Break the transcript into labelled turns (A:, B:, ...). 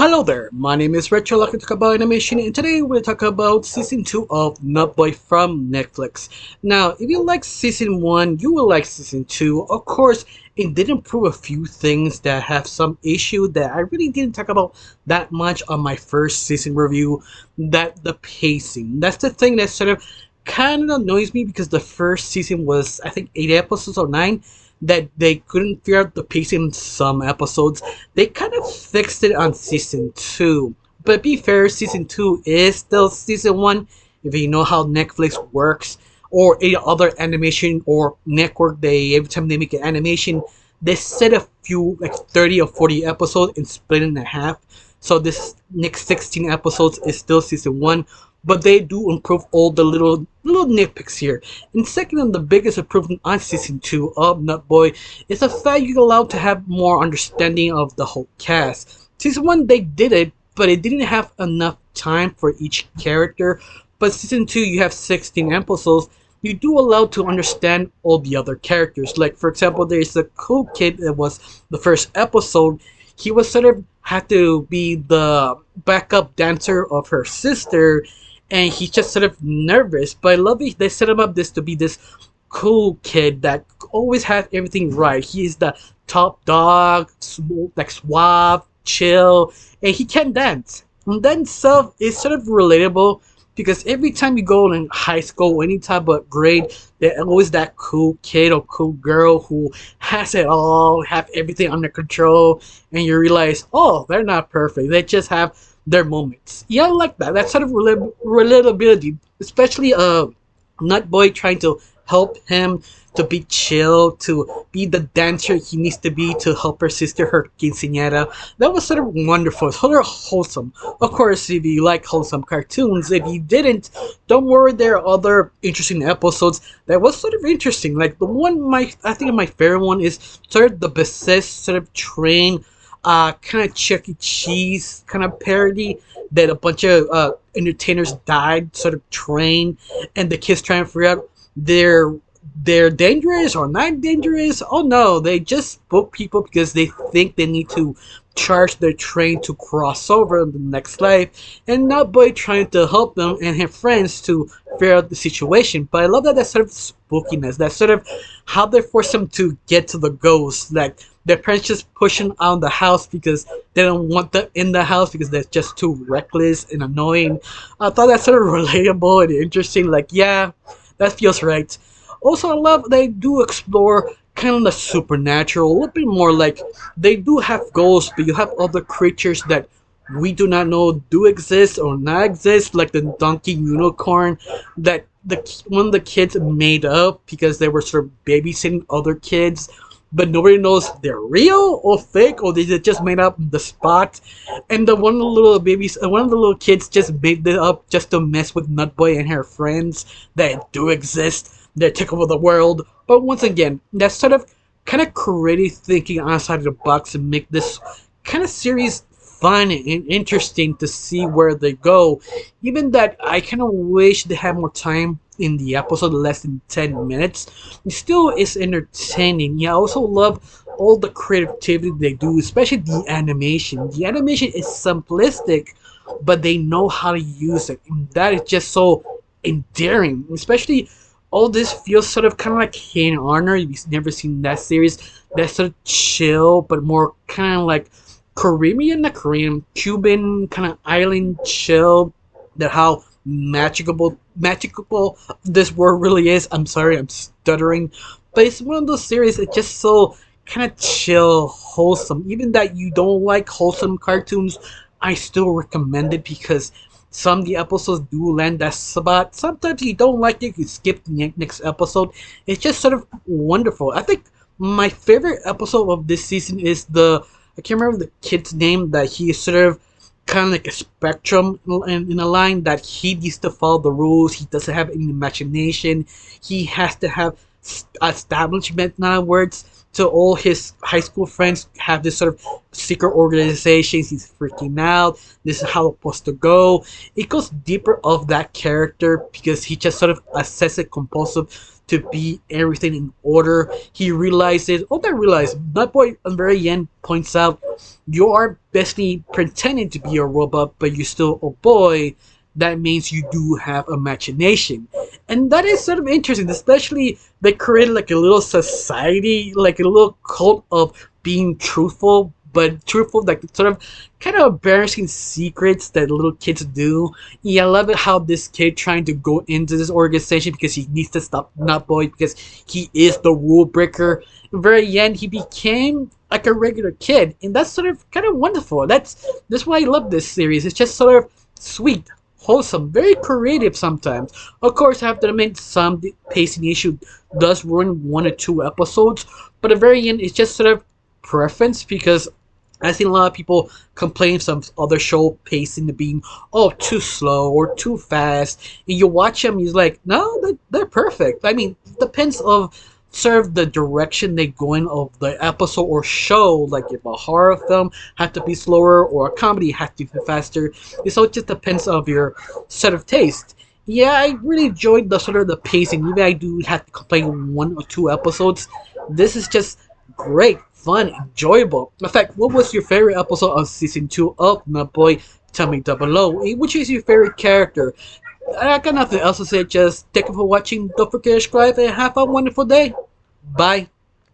A: Hello there, my name is Retro Lucky to talk about animation, and today we're going to talk about Season 2 of Nutboy from Netflix. Now, if you like Season 1, you will like Season 2. Of course, it did improve a few things that have some issue that I really didn't talk about that much on my first season review, that the pacing. That's the thing that sort of kind of annoys me because the first season was, I think, 8 episodes or 9, that they couldn't figure out the pacing in some episodes. They kind of fixed it on season 2. But be fair, season 2 is still season 1. If you know how Netflix works, or any other animation or network, they every time they make an animation, they set a few, like 30 or 40 episodes and split it in half. So this next 16 episodes is still season 1, but they do improve all the little nitpicks here. And second, and the biggest improvement on season 2 of Nutboy is the fact you're allowed to have more understanding of the whole cast. Season 1 they did it, but it didn't have enough time for each character. But season 2 you have 16 episodes. You do allow to understand all the other characters. Like for example, there's a cool kid that was the first episode. He was sort of had to be the backup dancer of her sister, and he's just sort of nervous. But I love it. They set him up this to be this cool kid that always has everything right. He is the top dog, like suave, chill, and he can dance. And then stuff is sort of relatable because every time you go in high school, any type of grade, there's always that cool kid or cool girl who has it all, have everything under control, and you realize, oh, they're not perfect. They just have their moments. Yeah, I like that. That sort of relatability, especially Nutboy trying to help him to be chill, to be the dancer he needs to be to help her sister, her quinceañera. That was sort of wonderful, sort of wholesome. Of course, if you like wholesome cartoons, if you didn't, don't worry, there are other interesting episodes that was sort of interesting. Like the one, I think my favorite one is sort of the Beast sort of train, kind of Chuck E. Cheese kind of parody that a bunch of entertainers died, sort of train, and the kids trying to figure out they're dangerous or not dangerous. Oh no, they just book people because they think they need to charge their train to cross over in the next life, and Nutboy trying to help them and her friends to figure out the situation. But I love that sort of spookiness, that sort of how they force them to get to the ghost, like their parents just pushing out the house because they don't want them in the house because they're just too reckless and annoying. I thought that's sort of relatable and interesting. Like, yeah, that feels right. Also, I love they do explore kind of the supernatural, a little bit more. Like they do have ghosts, but you have other creatures that we do not know do exist or not exist, like the donkey unicorn that one of the kids made up because they were sort of babysitting other kids, but nobody knows they're real or fake or they just made up the spot. And the one of the little babies, one of the little kids just made it up just to mess with Nutboy and her friends that do exist. They take over the world. But once again, that's sort of kind of creative thinking outside of the box and make this kind of series fun and interesting to see where they go. Even that, I kind of wish they had more time in the episode, less than 10 minutes. It still is entertaining. Yeah, I also love all the creativity they do, especially the animation. The animation is simplistic, but they know how to use it. And that is just so endearing. Especially all this feels sort of kind of like Hey Arnold. If you've never seen that series, that's sort of chill, but more kind of like Caribbean, not Korean, Cuban kind of island chill. That how magical this world really is. I'm sorry, I'm stuttering, but it's one of those series that's just so kind of chill, wholesome. Even that you don't like wholesome cartoons, I still recommend it because some of the episodes do land that spot. Sometimes you don't like it, you skip the next episode. It's just sort of wonderful. I think my favorite episode of this season is I can't remember the kid's name, that he is sort of kind of like a spectrum in a line that he needs to follow the rules. He doesn't have any imagination. He has to have establishment, in other words. to all his high school friends have this sort of secret organizations. He's freaking out. This is how it's supposed to go. It goes deeper of that character because he just sort of obsessive compulsive to be everything in order. He realizes, oh, not realize, that boy at the very end points out, you are basically pretending to be a robot, but you're still a boy. That means you do have imagination. And that is sort of interesting, especially they created like a little society, like a little cult of being truthful, but truthful, like sort of kind of embarrassing secrets that little kids do. Yeah, I love it how this kid trying to go into this organization because he needs to stop Nutboy because he is the rule breaker. At the very end, he became like a regular kid, and that's sort of kind of wonderful. That's why I love this series. It's just sort of sweet, wholesome, very creative sometimes. Of course, I have to admit some pacing issue does ruin one or two episodes, but at the very end, it's just sort of preference because I've seen a lot of people complain some other show pacing to being too slow or too fast, and you watch them, you're like, no, they're perfect. I mean, it depends of sort of the direction they go in of the episode or show. Like if a horror film had to be slower or a comedy had to be faster, it all just depends of your set of taste. Yeah, I really enjoyed the sort of the pacing. Even I do have to complain one or two episodes. This is just great, fun, enjoyable. In fact, what was your favorite episode of season 2 of Nutboy? Tell me down below. Which is your favorite character? I got nothing else to say. Just thank you for watching. Don't forget to subscribe and have a wonderful day. Bye.